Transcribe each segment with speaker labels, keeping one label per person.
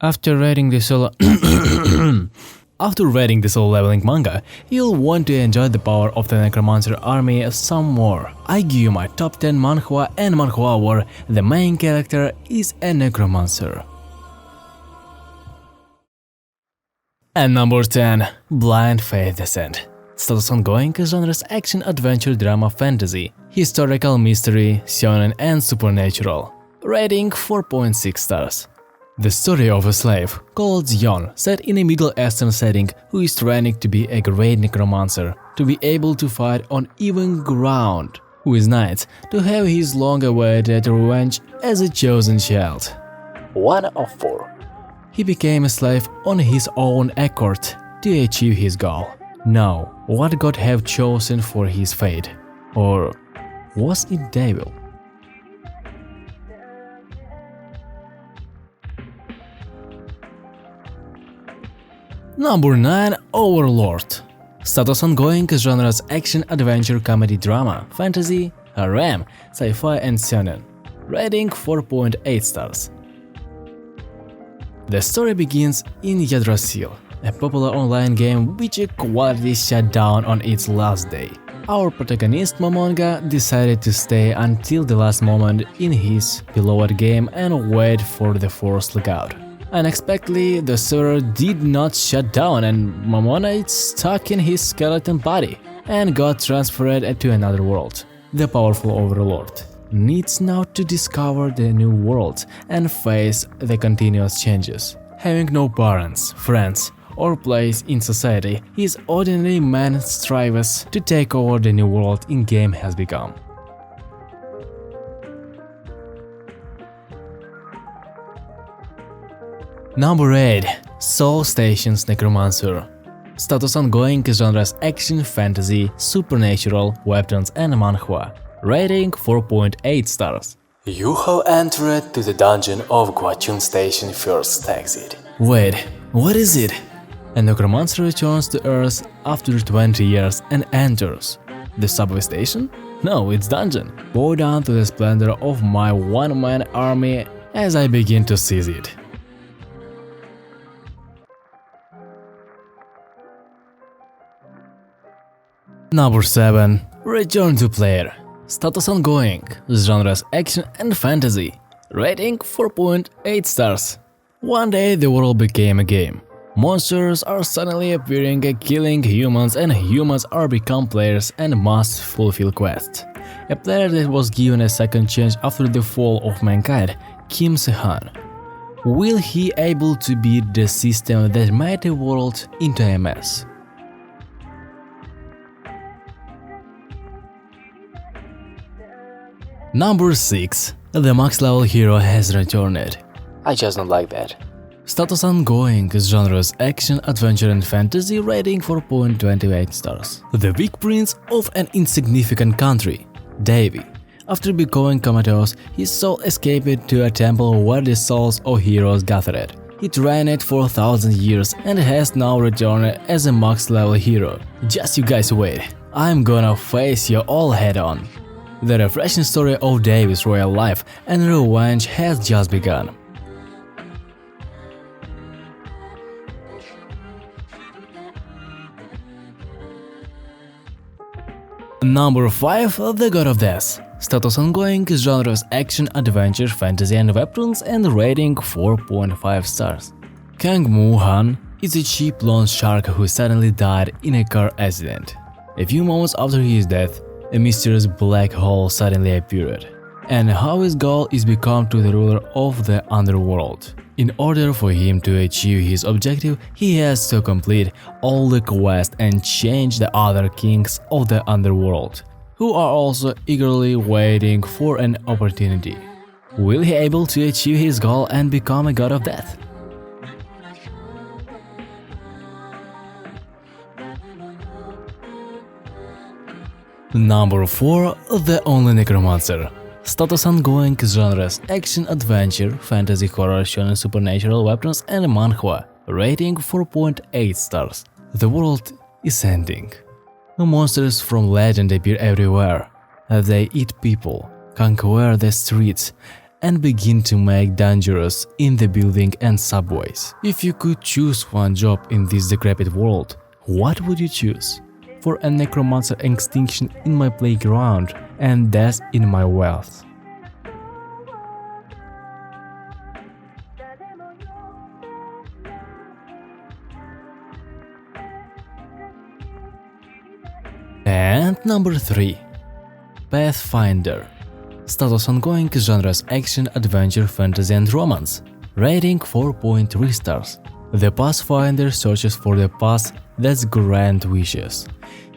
Speaker 1: After reading the solo After reading the soul leveling manga, you'll want to enjoy the power of the Necromancer army some more. I give you my top 10 Manhwa and Manhwa where the main character is a Necromancer. And number 10. Blind Faith Descent. Status ongoing genres action, adventure, drama, fantasy, historical, mystery, shonen and supernatural. Rating 4.6 stars. The story of a slave called Zion, set in a Middle Eastern setting, who is training to be a great necromancer, to be able to fight on even ground, who is knight to have his long-awaited revenge as a chosen child. One of four. He became a slave on his own accord to achieve his goal. Now, what God have chosen for his fate? Or was it devil? Number 9. Overlord. Status ongoing genres action, adventure, comedy, drama, fantasy, harem, sci-fi and shonen. Rating 4.8 stars. The story begins in Yggdrasil, a popular online game which quality shut down on its last day. Our protagonist Manga decided to stay until the last moment in his beloved game and wait for the forced lookout. Unexpectedly, the server did not shut down and Mamona is stuck in his skeleton body and got transferred to another world. The powerful Overlord needs now to discover the new world and face the continuous changes. Having no parents, friends, or place in society, his ordinary man strives to take over the new world in-game has become. Number 8. Soul Station's Necromancer. Status ongoing genres action, fantasy, supernatural, weapons and manhwa. Rating 4.8 stars. You have entered to the dungeon of Guachun Station first exit. Wait, what is it? A necromancer returns to Earth after 20 years and enters. The subway station? No, it's dungeon. Bow down to the splendor of my one-man army as I begin to seize it. Number 7. Return to Player. Status ongoing, genres action and fantasy. Rating 4.8 stars. One day the world became a game. Monsters are suddenly appearing and killing humans, and humans are become players and must fulfill quests. A player that was given a second chance after the fall of mankind, Kim Se-han. Will he able to beat the system that made the world into a mess? Number 6. The max level hero has returned. I just don't like that. Status ongoing, genres action, adventure and fantasy. Rating 4.28 stars. The weak prince of an insignificant country, Davy. After becoming comatose, his soul escaped to a temple where the souls of heroes gathered. He trained for 1,000 years and has now returned as a max level hero. Just you guys wait, I'm gonna face you all head on. The refreshing story of Davy's royal life and revenge has just begun. Number 5. The God of Death. Status ongoing, genres action, adventure, fantasy and weapons, and rating 4.5 stars. Kang Moo-han is a cheap loan shark who suddenly died in a car accident. A few moments after his death, a mysterious black hole suddenly appeared, and how his goal is become to the ruler of the underworld. In order for him to achieve his objective, he has to complete all the quests and change the other kings of the underworld, who are also eagerly waiting for an opportunity. Will he able to achieve his goal and become a god of death? Number 4. The Only Necromancer. Status ongoing, genres action, adventure, fantasy, horror, shonen, supernatural, weapons and manhwa. Rating 4.8 stars. The world is ending. Monsters from legend appear everywhere. They eat people, conquer the streets, and begin to make dangerous in the building and subways. If you could choose one job in this decrepit world, what would you choose? For a necromancer, extinction in my playground and death in my wealth. And number 3. Pathfinder. Status ongoing, genres action, adventure, fantasy and romance. Rating 4.3 stars. The Pathfinder searches for the path that's grand wishes.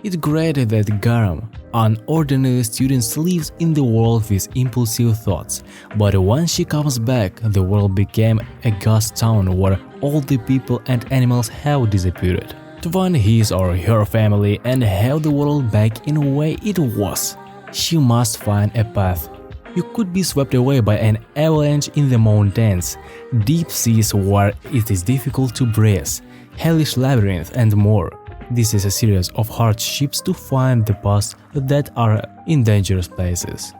Speaker 1: It's great that Garam, an ordinary student, lives in the world with impulsive thoughts, but when she comes back, the world became a ghost town where all the people and animals have disappeared. To find his or her family and have the world back in a way it was, she must find a path. You could be swept away by an avalanche in the mountains, deep seas where it is difficult to breathe, hellish labyrinth and more. This is a series of hardships to find the paths that are in dangerous places.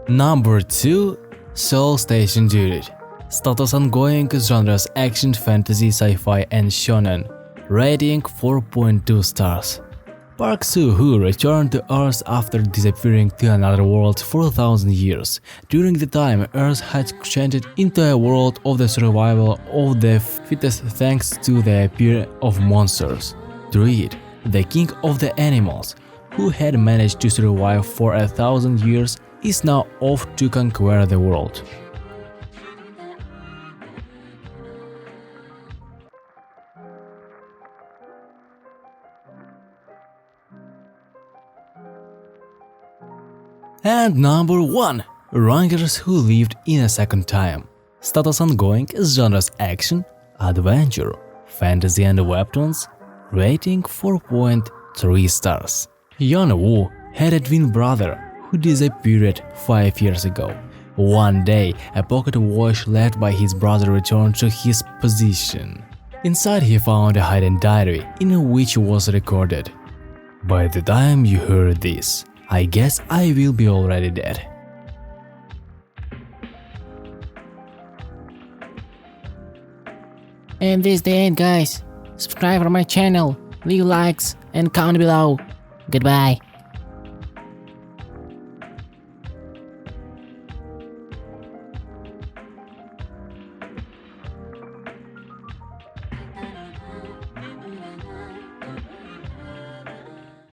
Speaker 1: Number 2. Soul Station Druid. Status ongoing, genres action, fantasy, sci-fi and shonen. Rating 4.2 stars. Park Soo-hoo returned to Earth after disappearing to another world for 1,000 years. During the time, Earth had changed into a world of the survival of the fittest thanks to the appearance of monsters. Druid, the king of the animals, who had managed to survive for 1,000 years, is now off to conquer the world. And number 1. Runners who lived in a second time. Status ongoing, genres action, adventure, fantasy and webtoons. Rating 4.3 stars. Yeon-woo had a twin brother who disappeared 5 years ago. One day, a pocket watch left by his brother returned to his possession. Inside he found a hidden diary in which was recorded, "By the time you heard this, I guess I will be already dead."
Speaker 2: And this is the end, guys. Subscribe for my channel, leave likes and comment below. Goodbye.